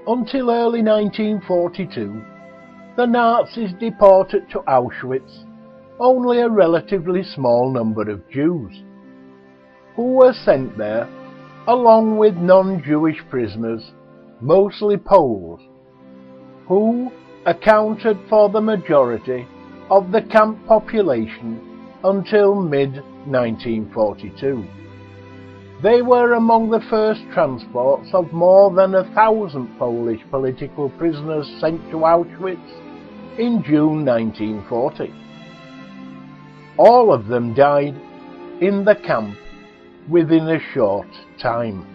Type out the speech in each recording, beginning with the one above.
Until early 1942, the Nazis deported to Auschwitz only a relatively small number of Jews, who were sent there along with non-Jewish prisoners, mostly Poles, who accounted for the majority of the camp population until mid-1942. They were among the first transports of more than 1,000 Polish political prisoners sent to Auschwitz in June 1940. All of them died in the camp within a short time.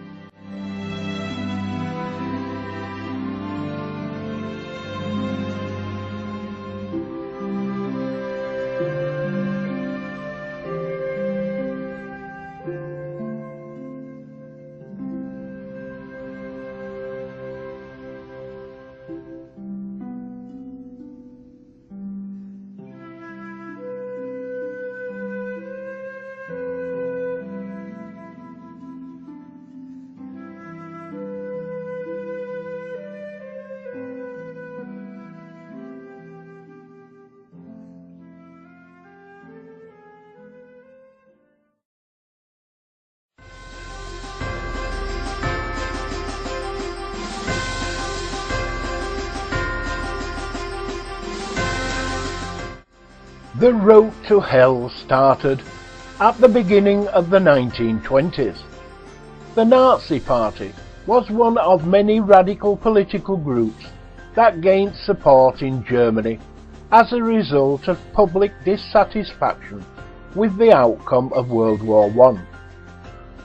The road to hell started at the beginning of the 1920s. The Nazi Party was one of many radical political groups that gained support in Germany as a result of public dissatisfaction with the outcome of World War I,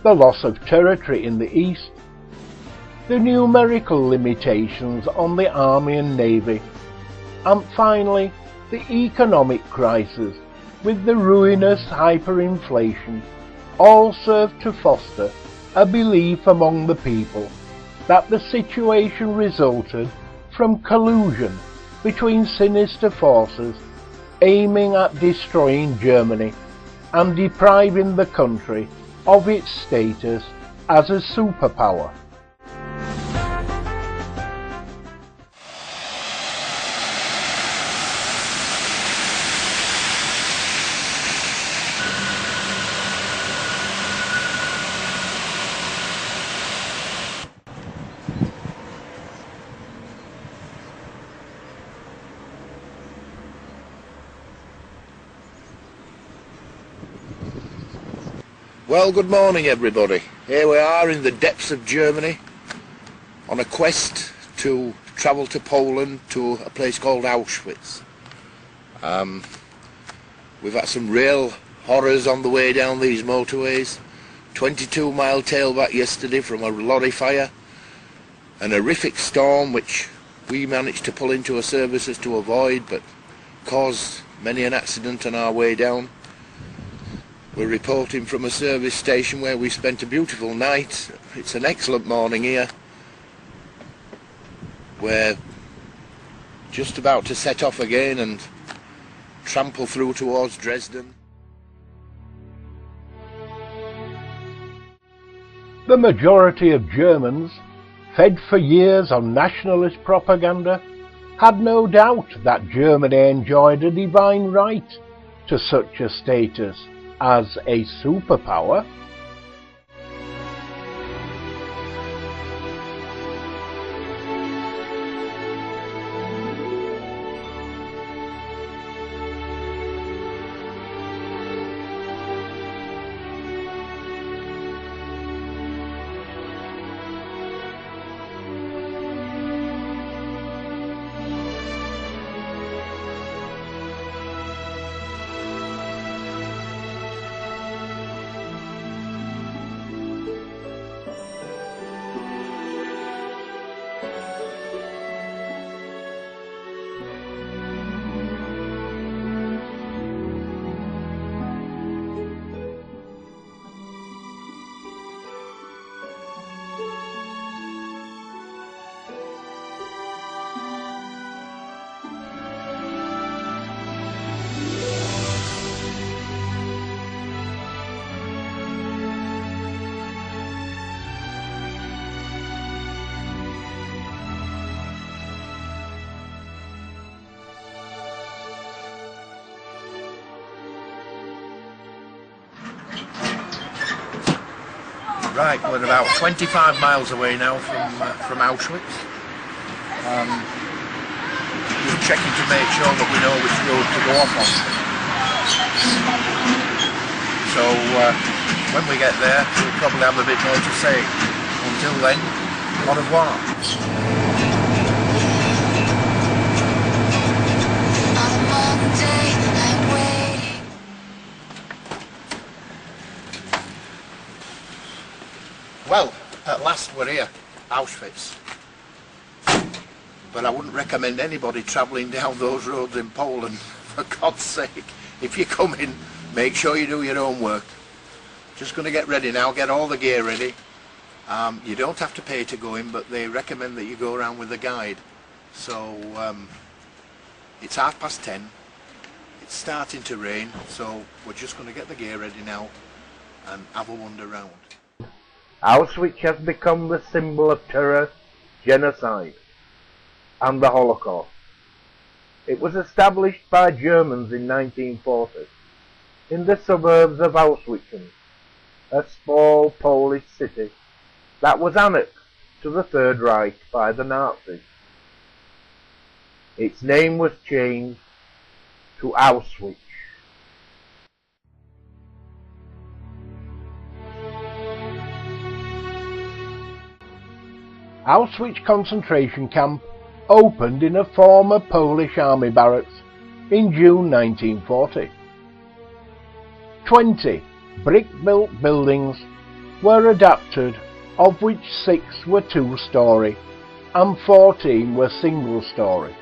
the loss of territory in the East, the numerical limitations on the Army and Navy, and finally the economic crisis with the ruinous hyperinflation all served to foster a belief among the people that the situation resulted from collusion between sinister forces aiming at destroying Germany and depriving the country of its status as a superpower. Well, good morning everybody. Here we are in the depths of Germany on a quest to travel to Poland to a place called Auschwitz. We've had some real horrors on the way down these motorways. 22-mile tailback yesterday from a lorry fire. An horrific storm which we managed to pull into our services to avoid, but caused many an accident on our way down. We're reporting from a service station where we spent a beautiful night. It's an excellent morning here. We're just about to set off again and trample through towards Dresden. The majority of Germans, fed for years on nationalist propaganda, had no doubt that Germany enjoyed a divine right to such a status as a superpower. Right, we're about 25 miles away now from Auschwitz. Just checking to make sure that we know which road to go off on. So when we get there, we'll probably have a bit more to say. Until then, au revoir. Well, at last we're here, Auschwitz. But I wouldn't recommend anybody travelling down those roads in Poland, for God's sake. If you come in, make sure you do your own work. Just going to get ready now, get all the gear ready. You don't have to pay to go in, but they recommend that you go around with a guide. So it's 10:30. It's starting to rain, so we're just going to get the gear ready now and have a wander round. Auschwitz has become the symbol of terror, genocide, and the Holocaust. It was established by Germans in 1940 in the suburbs of Oswiecim, a small Polish city that was annexed to the Third Reich by the Nazis. Its name was changed to Auschwitz. Auschwitz Concentration Camp opened in a former Polish army barracks in June 1940. 20 brick-built buildings were adapted, of which 6 were 2-storey and 14 were single-storey.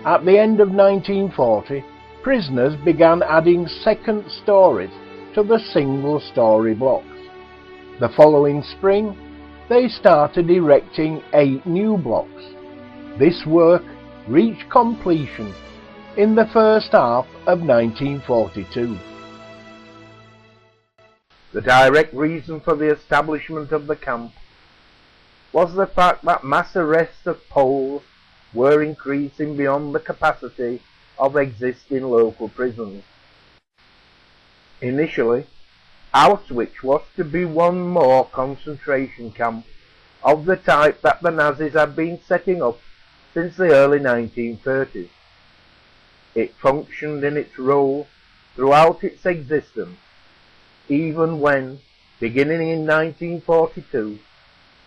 At the end of 1940, prisoners began adding second stories to the single-storey blocks. The following spring, they started erecting 8 new blocks. This work reached completion in the first half of 1942. The direct reason for the establishment of the camp was the fact that mass arrests of Poles were increasing beyond the capacity of existing local prisons. Initially, Auschwitz was to be one more concentration camp of the type that the Nazis had been setting up since the early 1930s. It functioned in its role throughout its existence, even when, beginning in 1942,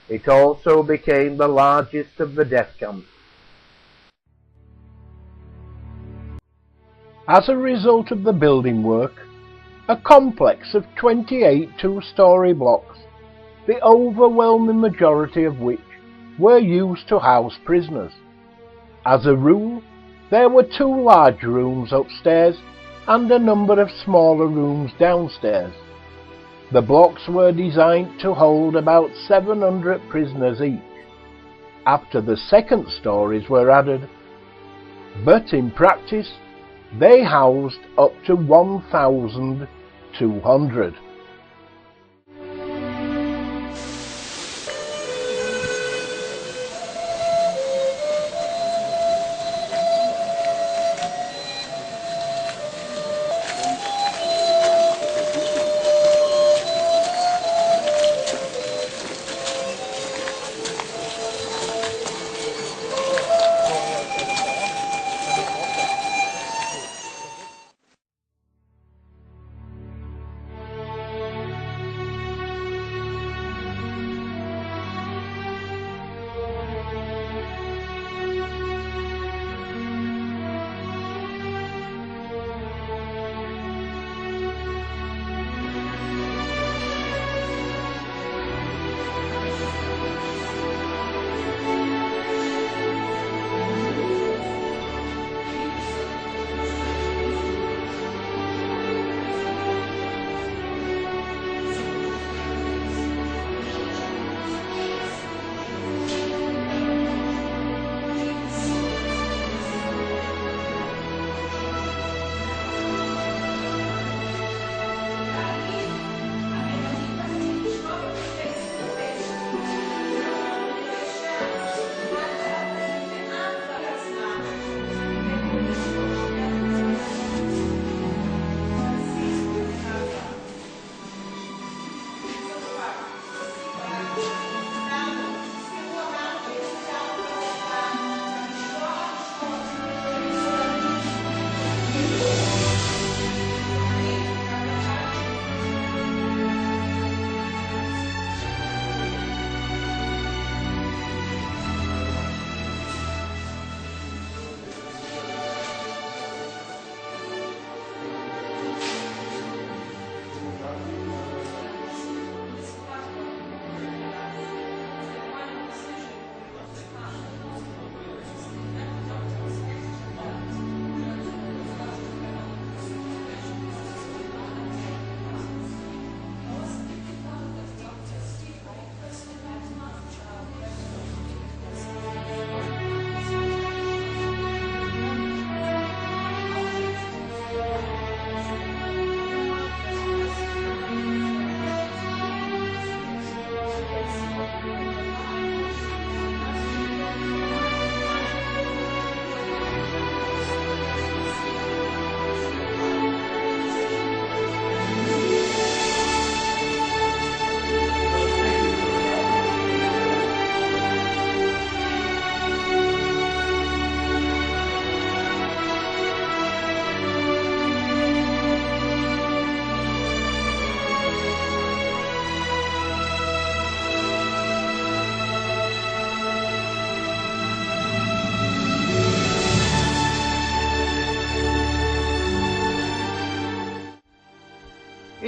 it also became the largest of the death camps. As a result of the building work, a complex of 28 2-storey blocks, the overwhelming majority of which were used to house prisoners. As a rule, there were 2 large rooms upstairs and a number of smaller rooms downstairs. The blocks were designed to hold about 700 prisoners each, after the second stories were added, but in practice they housed up to 1,200.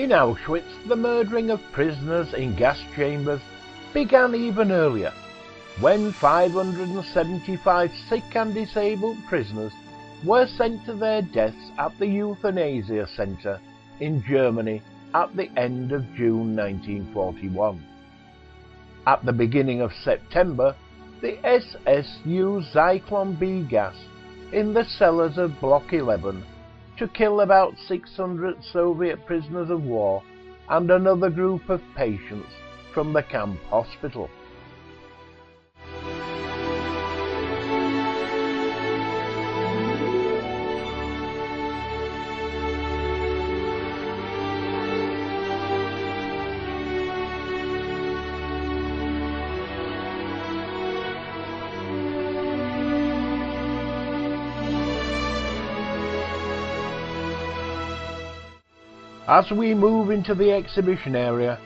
In Auschwitz, the murdering of prisoners in gas chambers began even earlier, when 575 sick and disabled prisoners were sent to their deaths at the euthanasia center in Germany at the end of June 1941. At the beginning of September, the SS used Zyklon B gas in the cellars of Block 11 to kill about 600 Soviet prisoners of war and another group of patients from the camp hospital. As we move into the exhibition area,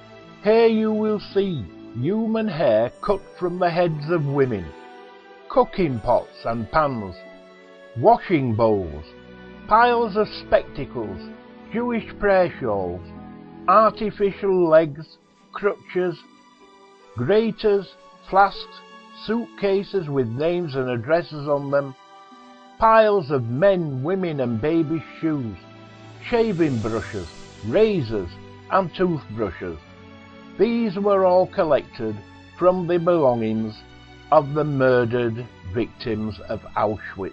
here you will see human hair cut from the heads of women, cooking pots and pans, washing bowls, piles of spectacles, Jewish prayer shawls, artificial legs, crutches, graters, flasks, suitcases with names and addresses on them, piles of men, women and baby shoes, shaving brushes, razors and toothbrushes. These were all collected from the belongings of the murdered victims of Auschwitz.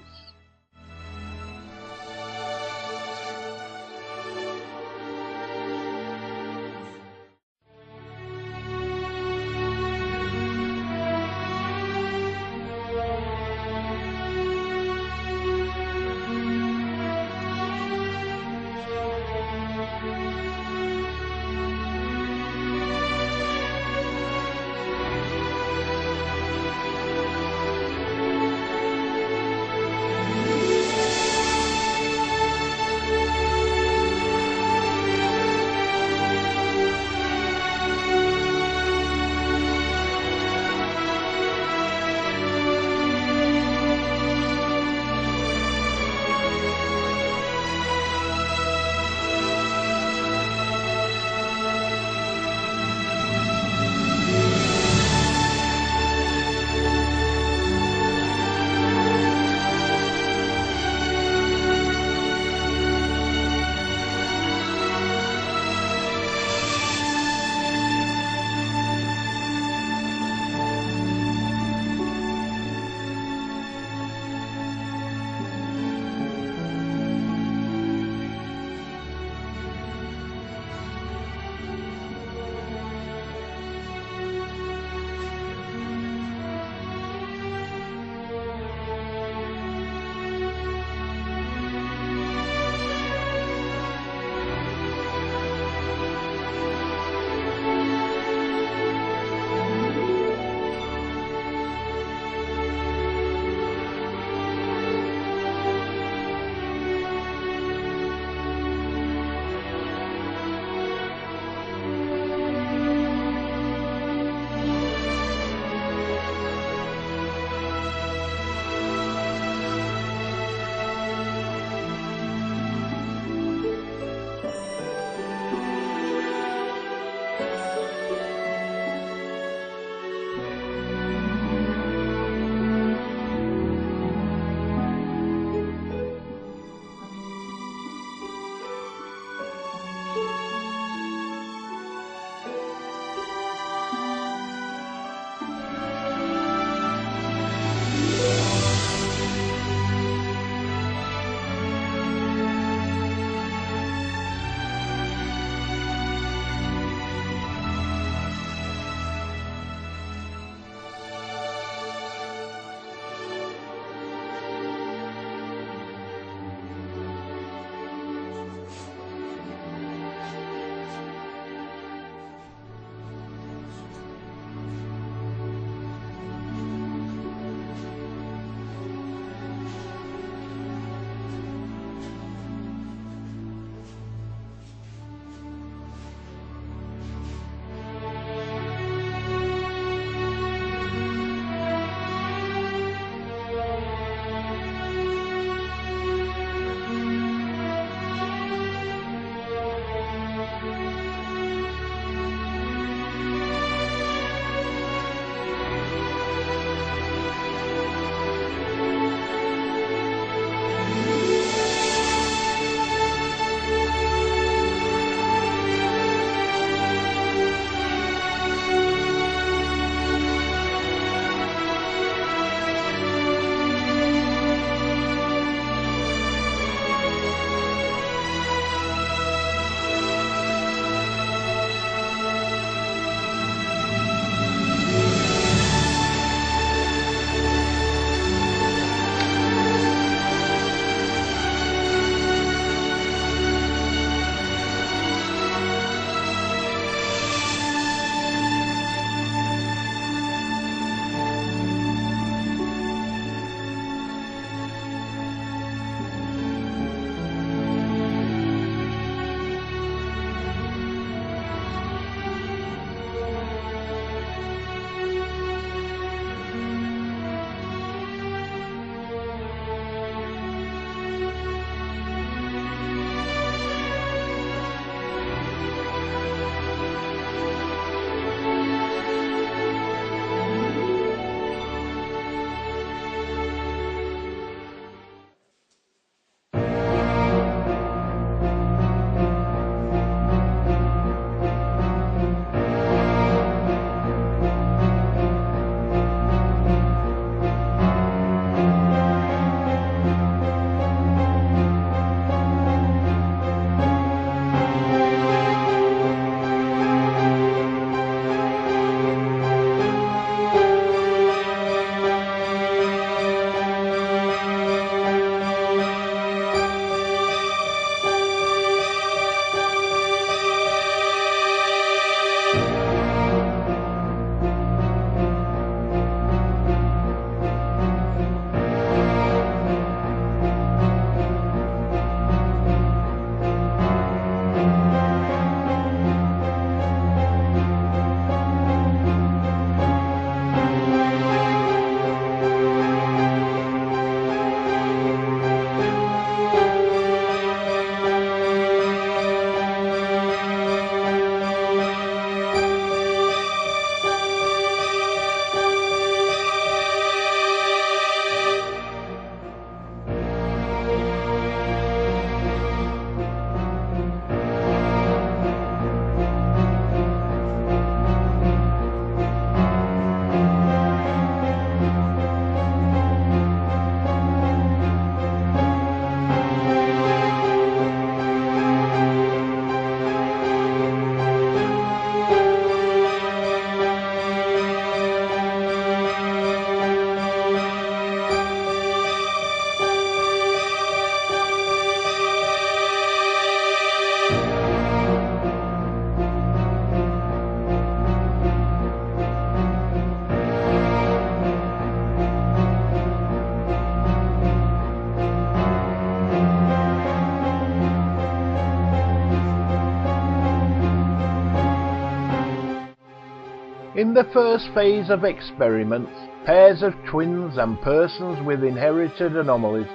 In the first phase of experiments, pairs of twins and persons with inherited anomalies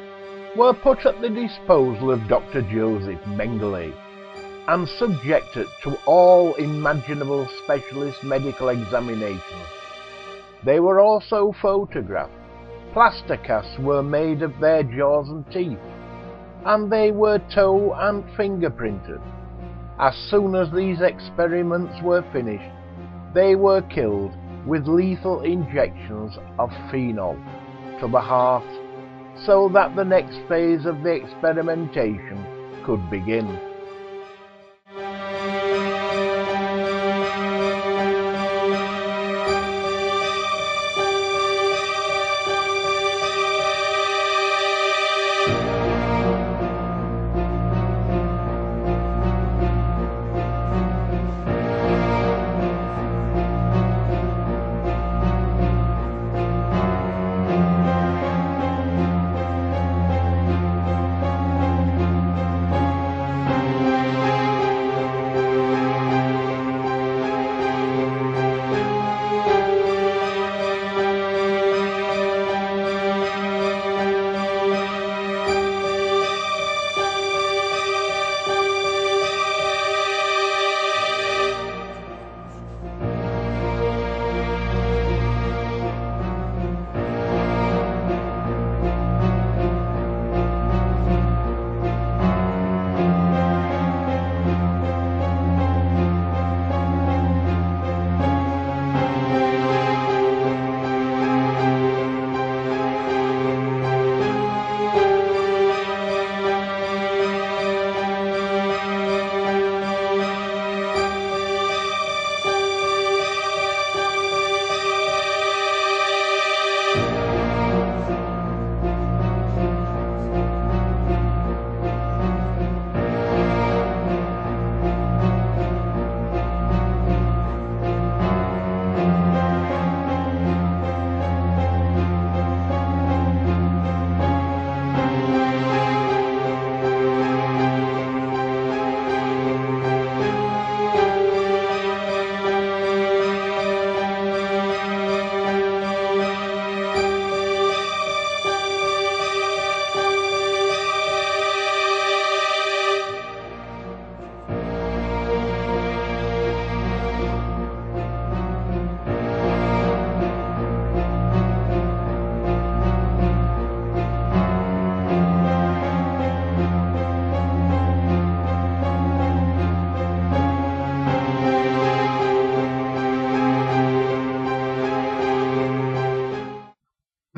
were put at the disposal of Dr. Joseph Mengele and subjected to all imaginable specialist medical examinations. They were also photographed. Plaster casts were made of their jaws and teeth, and they were toe and fingerprinted. As soon as these experiments were finished, they were killed with lethal injections of phenol to the heart so that the next phase of the experimentation could begin.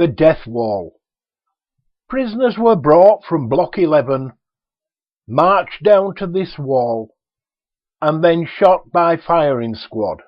The death wall. Prisoners were brought from Block 11, marched down to this wall, and then shot by firing squad.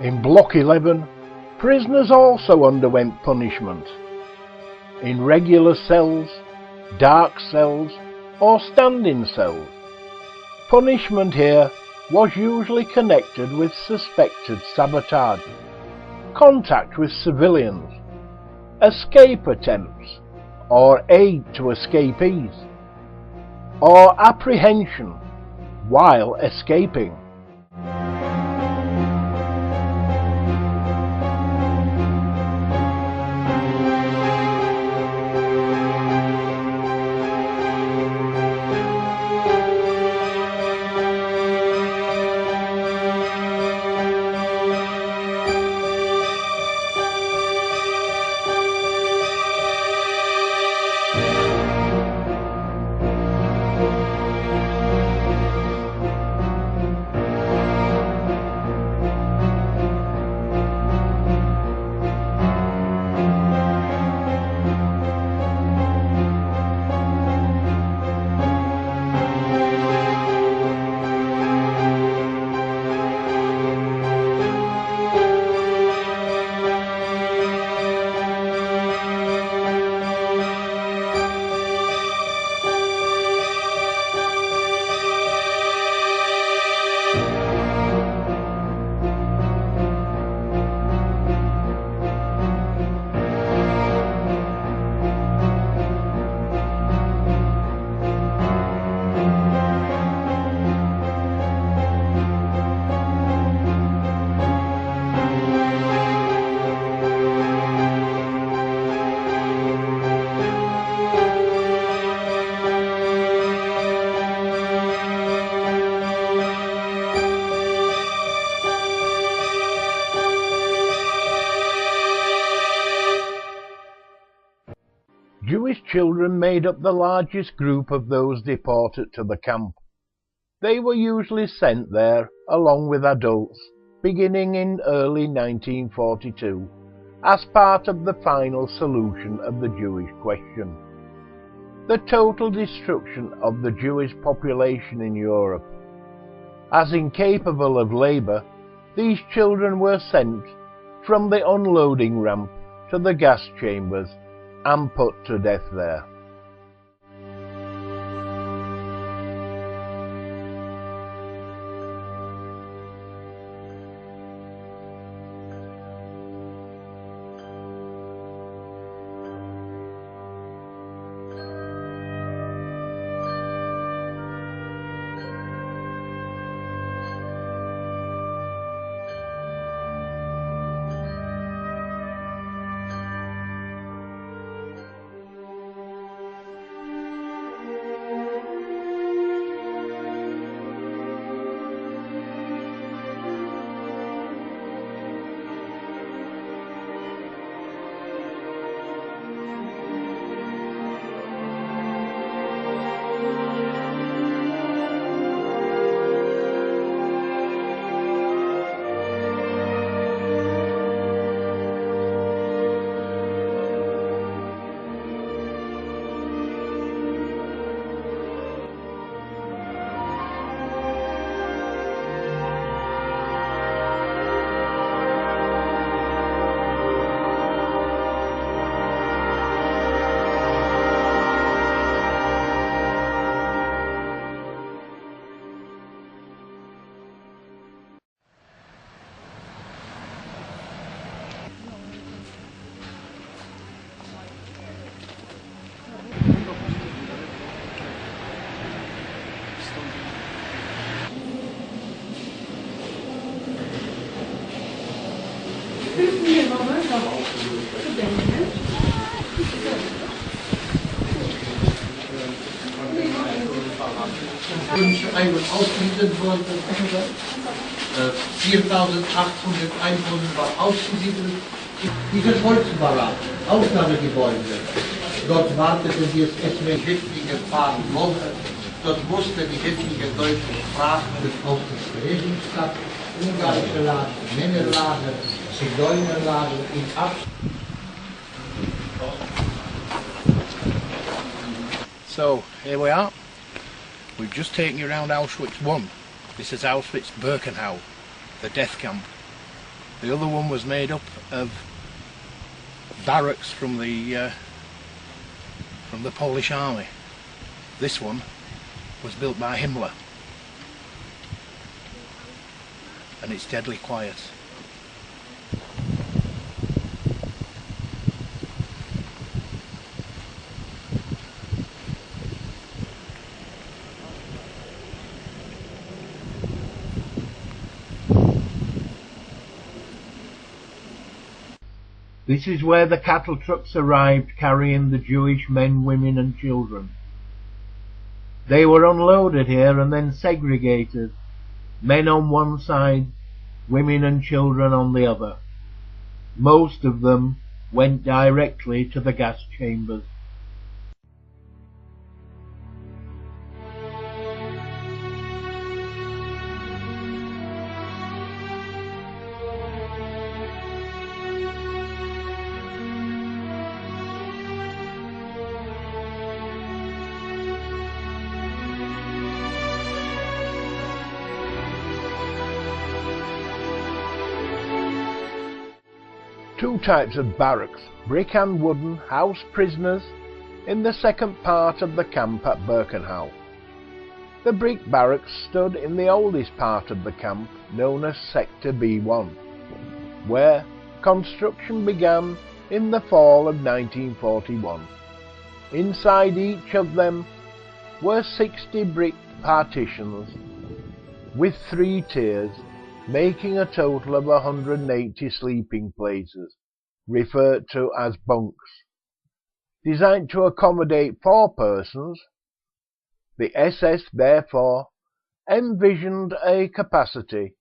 In Block 11, prisoners also underwent punishment. In regular cells, dark cells, or standing cells. Punishment here was usually connected with suspected sabotage, contact with civilians, escape attempts, or aid to escapees, or apprehension while escaping. Jewish children made up the largest group of those deported to the camp. They were usually sent there along with adults, beginning in early 1942, as part of the final solution of the Jewish question. The total destruction of the Jewish population in Europe. As incapable of labour, these children were sent from the unloading ramp to the gas chambers and put to death there. Ausgesiedelt worden. 4.800 Einwohner waren ausgesiedelt. Dieses Holzbarack, Aufnahmegebäude, dort warteten die SS-Häftlinge fahren wollten. Dort musste die Häftlinge deutsche Sprache auf das Verhältnisstadt, ungarische Lager, Männerlager, Zigeunerlager in So, here we are. We've just taken you around Auschwitz I. This is Auschwitz Birkenau, the death camp. The other one was made up of barracks from the Polish army. This one was built by Himmler, and it's deadly quiet. This is where the cattle trucks arrived carrying the Jewish men, women and children. They were unloaded here and then segregated, men on one side, women and children on the other. Most of them went directly to the gas chambers. Two types of barracks, brick and wooden, housed prisoners in the second part of the camp at Birkenau. The brick barracks stood in the oldest part of the camp, known as Sector B1, where construction began in the fall of 1941. Inside each of them were 60 brick partitions with 3 tiers, making a total of 180 sleeping places, referred to as bunks. Designed to accommodate 4 persons, the SS therefore envisioned a capacity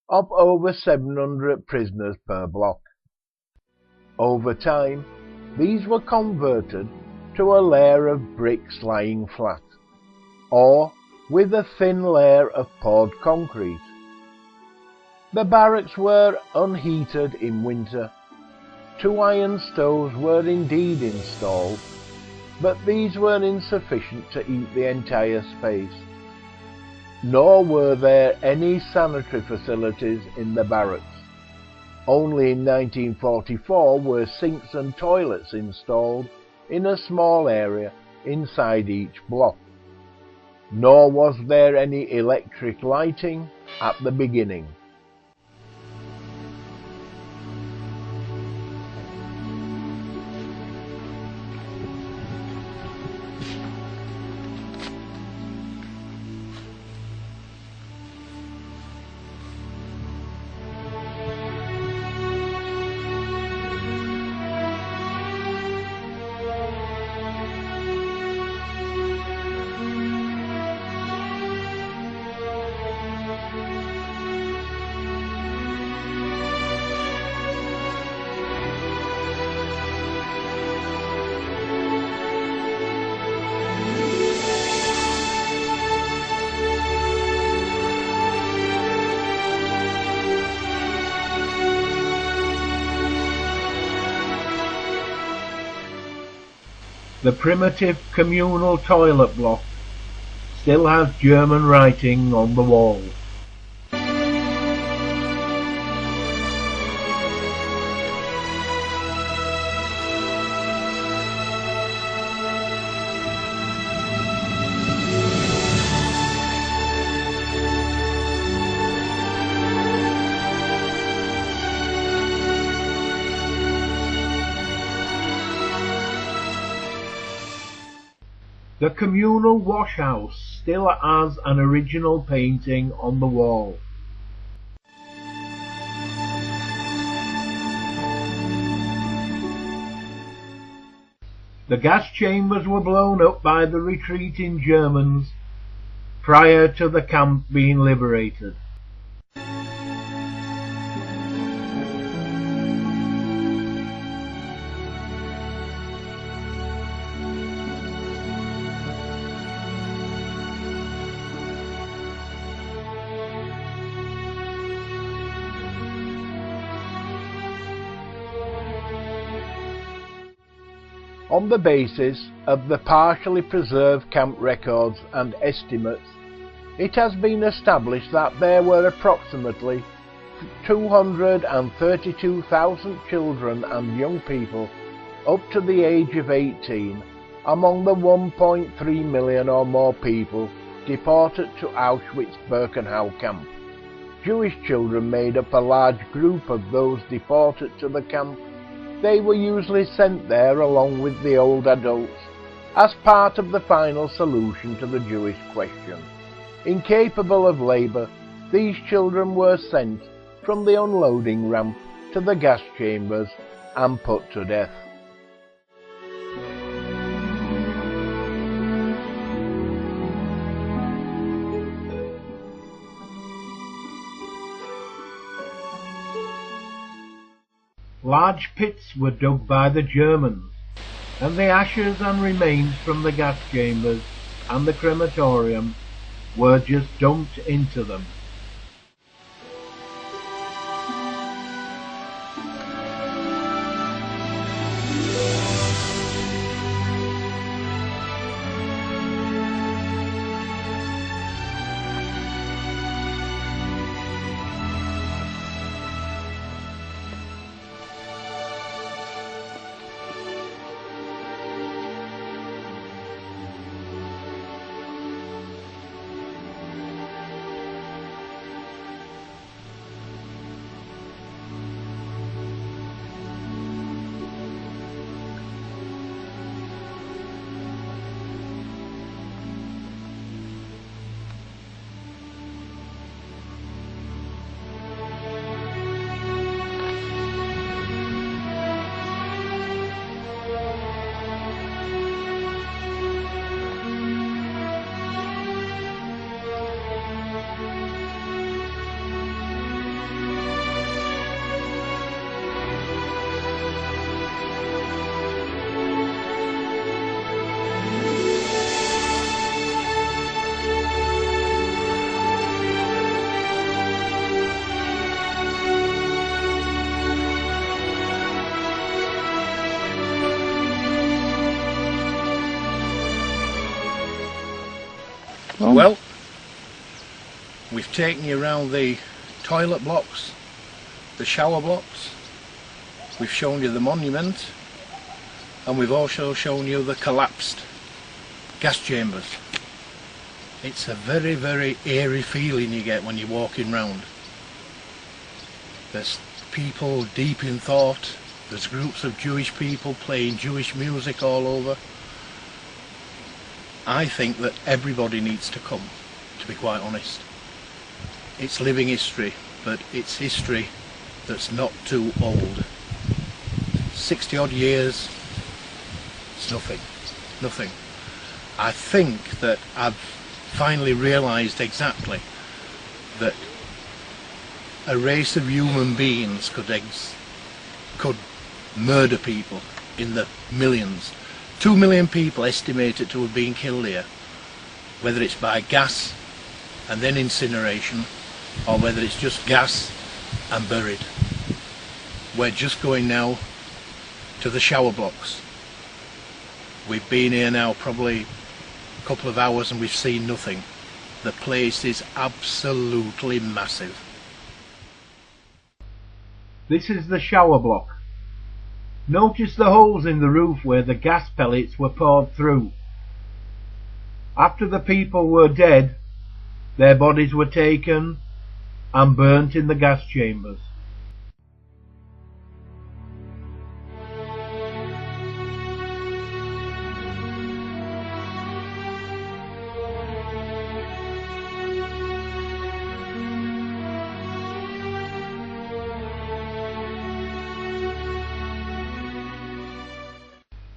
of over 700 prisoners per block. Over time, these were converted to a layer of bricks lying flat, or with a thin layer of poured concrete. The barracks were unheated in winter. 2 iron stoves were indeed installed, but these were insufficient to heat the entire space. Nor were there any sanitary facilities in the barracks. Only in 1944 were sinks and toilets installed in a small area inside each block. Nor was there any electric lighting at the beginning. The primitive communal toilet block still has German writing on the wall. The communal washhouse still has an original painting on the wall. The gas chambers were blown up by the retreating Germans prior to the camp being liberated. On the basis of the partially preserved camp records and estimates, it has been established that there were approximately 232,000 children and young people up to the age of 18 among the 1.3 million or more people deported to Auschwitz Birkenau camp. Jewish children made up a large group of those deported to the camp. They were usually sent there along with the old adults as part of the final solution to the Jewish question. Incapable of labour, these children were sent from the unloading ramp to the gas chambers and put to death. Large pits were dug by the Germans, and the ashes and remains from the gas chambers and the crematorium were just dumped into them. Well, we've taken you around the toilet blocks, the shower blocks, we've shown you the monument, and we've also shown you the collapsed gas chambers. It's a very, very eerie feeling you get when you're walking round. There's people deep in thought, there's groups of Jewish people playing Jewish music all over. I think that everybody needs to come, to be quite honest. It's living history, but it's history that's not too old. 60 odd years, it's nothing, nothing. I think that I've finally realised exactly that a race of human beings could murder people in the millions. 2 million people estimated to have been killed here, whether it's by gas and then incineration, or whether it's just gas and buried. We're just going now to the shower blocks. We've been here now probably a couple of hours and we've seen nothing. The place is absolutely massive. This is the shower block. Notice the holes in the roof where the gas pellets were poured through. After the people were dead, their bodies were taken and burnt in the gas chambers.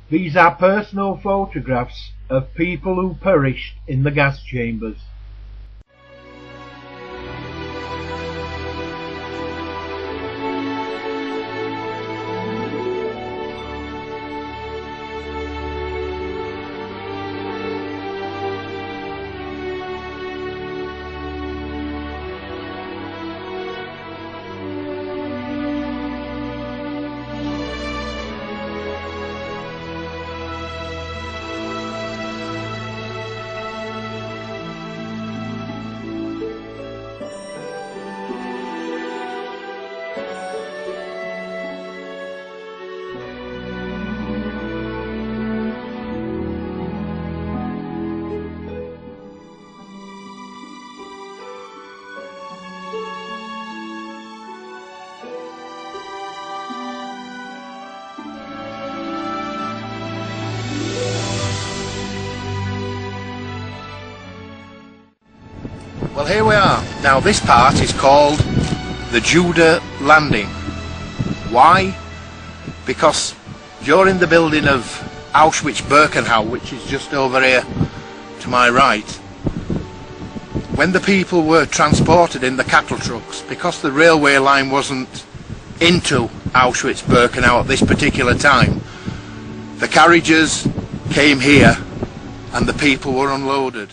These are personal photographs of people who perished in the gas chambers. Well, here we are. Now this part is called the Judah Landing. Why? Because during the building of Auschwitz Birkenau, which is just over here to my right, when the people were transported in the cattle trucks, because the railway line wasn't into Auschwitz Birkenau at this particular time, the carriages came here and the people were unloaded.